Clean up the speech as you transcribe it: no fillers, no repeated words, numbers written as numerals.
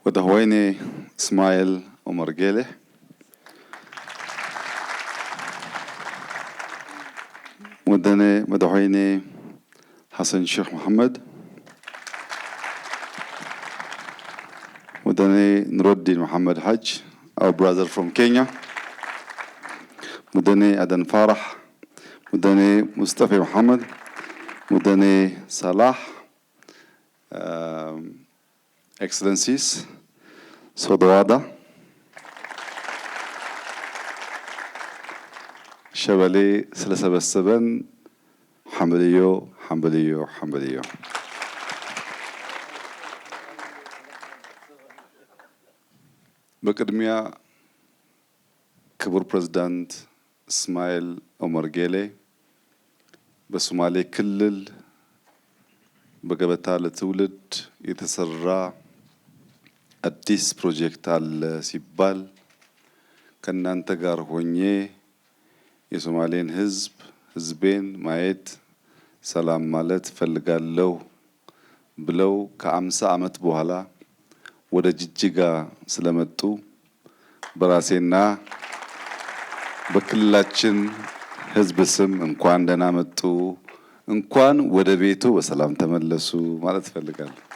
ودهويني إسماعيل عمر جيله مدهويني حسن شيخ محمد مدني نور الدين محمد حج our brother from Kenya مدني أدن فرح مدني مصطفى محمد مدني صلاح excellencies صدوادة شبالي سلسبة السبن حمبليو بقدميا كبر بريزيدنت اسماعيل عمر جيله بسومالي كلل بقبتا لتولد يتسرع አዲስ ፕሮጀክት አለ ሲባል ከናንተ ጋር ሆኜ የሶማሌን ህዝቤን ማየት ሰላም ማለት ፈልጋለሁ ብለው ከ50 ዓመት በኋላ ወደ ጅጅጋ ስለመጡ በራሴና በክልላችን ህዝብ ስም እንኳን ደህና መጡ እንኳን ወደ ቤቱ በሰላም ተመለሱ ማለት ፈልጋለሁ።